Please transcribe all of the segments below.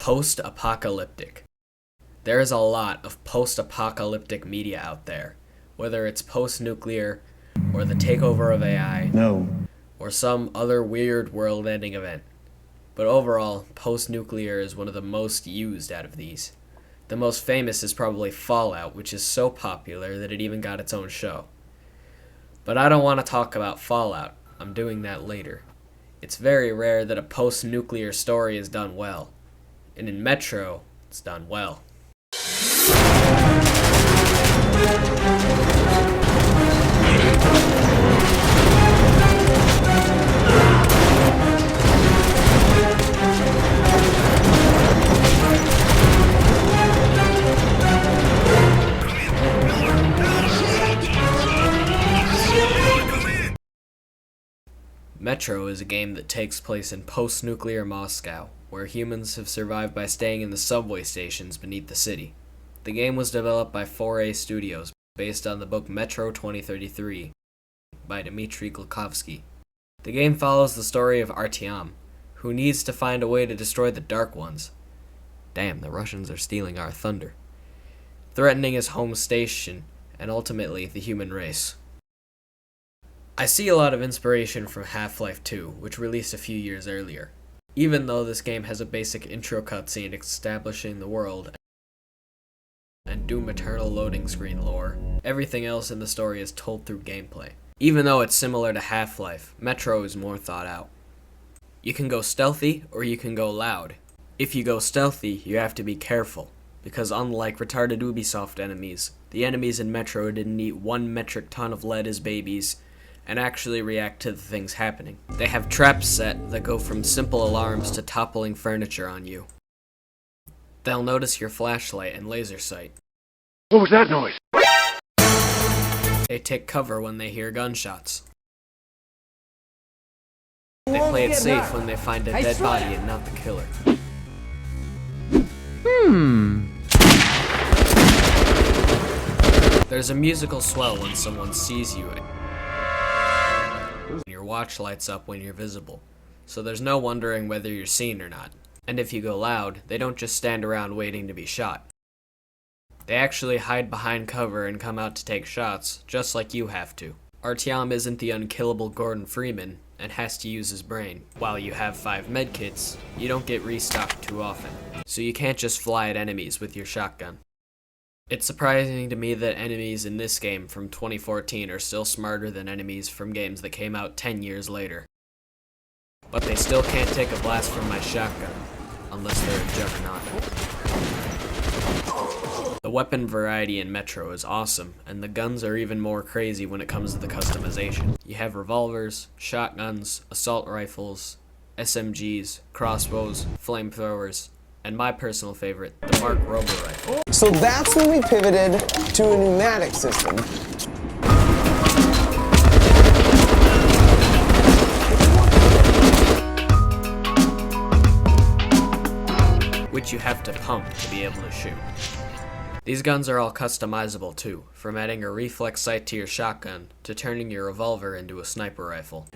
Post-apocalyptic. There is a lot of post-apocalyptic media out there, whether it's post-nuclear, or the takeover of AI, or some other weird world-ending event. But overall, post-nuclear is one of the most used out of these. The most famous is probably Fallout, which is so popular that it even got its own show. But I don't want to talk about Fallout. I'm doing that later. It's very rare that a post-nuclear story is done well. And in Metro, it's done well. Metro is a game that takes place in post-nuclear Moscow, where humans have survived by staying in the subway stations beneath the city. The game was developed by 4A Studios, based on the book Metro 2033 by Dmitry Glukhovsky. The game follows the story of Artyom, who needs to find a way to destroy the Dark Ones. Damn, the Russians are stealing our thunder. Threatening his home station, and ultimately the human race. I see a lot of inspiration from Half-Life 2, which released a few years earlier. Even though this game has a basic intro cutscene establishing the world and Doom Eternal loading screen lore, everything else in the story is told through gameplay. Even though it's similar to Half-Life, Metro is more thought out. You can go stealthy or you can go loud. If you go stealthy, you have to be careful, because unlike retarded Ubisoft enemies, the enemies in Metro didn't eat 1 metric ton of lead as babies and actually react to the things happening. They have traps set that go from simple alarms to toppling furniture on you. They'll notice your flashlight and laser sight. What was that noise? They take cover when they hear gunshots. They play it safe when they find a dead body and not the killer. There's a musical swell when someone sees you. Your watch lights up when you're visible, so there's no wondering whether you're seen or not. And if you go loud, they don't just stand around waiting to be shot. They actually hide behind cover and come out to take shots, just like you have to. Artyom isn't the unkillable Gordon Freeman, and has to use his brain. While you have 5 medkits, you don't get restocked too often, so you can't just fly at enemies with your shotgun. It's surprising to me that enemies in this game from 2014 are still smarter than enemies from games that came out 10 years later. But they still can't take a blast from my shotgun, unless they're a juggernaut. The weapon variety in Metro is awesome, and the guns are even more crazy when it comes to the customization. You have revolvers, shotguns, assault rifles, SMGs, crossbows, flamethrowers, and my personal favorite, the Mark Rober rifle. So that's when we pivoted to a pneumatic system. Which you have to pump to be able to shoot. These guns are all customizable too, from adding a reflex sight to your shotgun to turning your revolver into a sniper rifle.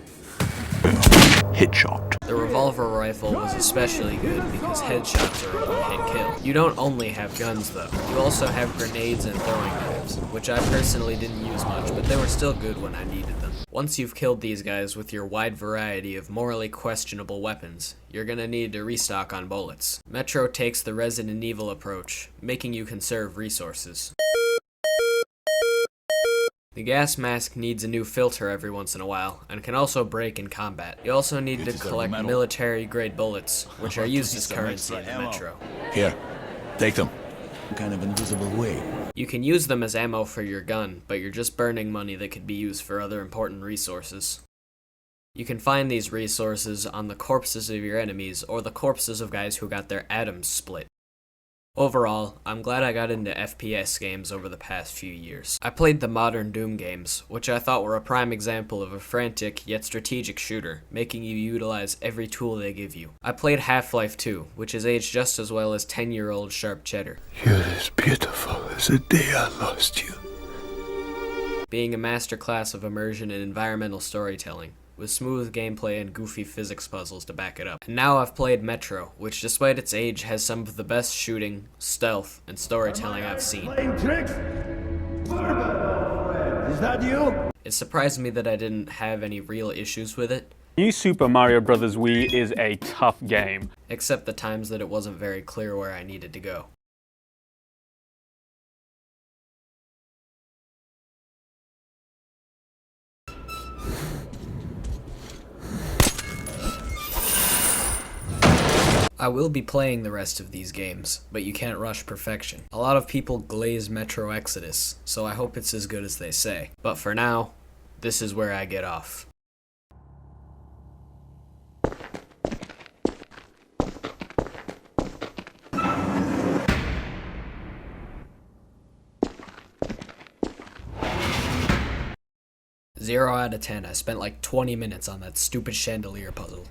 Headshot. The revolver rifle was especially good because headshots are a one-hit kill. You don't only have guns though, you also have grenades and throwing knives, which I personally didn't use much, but they were still good when I needed them. Once you've killed these guys with your wide variety of morally questionable weapons, you're gonna need to restock on bullets. Metro takes the Resident Evil approach, making you conserve resources. The gas mask needs a new filter every once in a while, and can also break in combat. You also need to collect military-grade bullets, which are used as currency in the Metro. Here, take them. Some kind of invisible way. You can use them as ammo for your gun, but you're just burning money that could be used for other important resources. You can find these resources on the corpses of your enemies, or the corpses of guys who got their atoms split. Overall, I'm glad I got into FPS games over the past few years. I played the modern Doom games, which I thought were a prime example of a frantic yet strategic shooter, making you utilize every tool they give you. I played Half-Life 2, which has aged just as well as 10-year-old Sharp Cheddar. You're as beautiful as the day I lost you. Being a masterclass of immersion and environmental storytelling, with smooth gameplay and goofy physics puzzles to back it up. And now I've played Metro, which despite its age has some of the best shooting, stealth, and storytelling I've seen. Playing tricks? Is that you? It surprised me that I didn't have any real issues with it, New Super Mario Bros. Wii is a tough game. except the times that it wasn't very clear where I needed to go. I will be playing the rest of these games, but you can't rush perfection. A lot of people glaze Metro Exodus, so I hope it's as good as they say. But for now, this is where I get off. Zero out of 10. I spent like 20 minutes on that stupid chandelier puzzle.